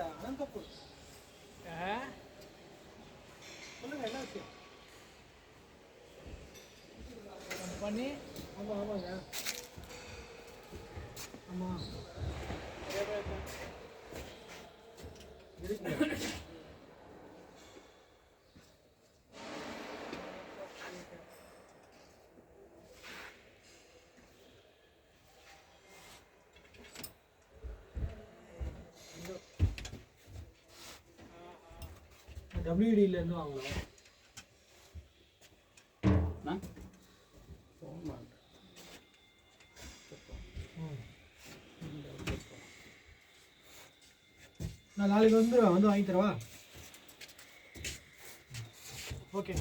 அனந்தபூர். சொல்லுங்க என்ன விஷயம்? பண்ணி ஆமாங்க ஆமாம் இருக்குங்க. WDலேருந்து வாங்கலாம். நான் நாளைக்கு வந்துடுவேன், வந்து வாங்கி தரவா? ஓகே.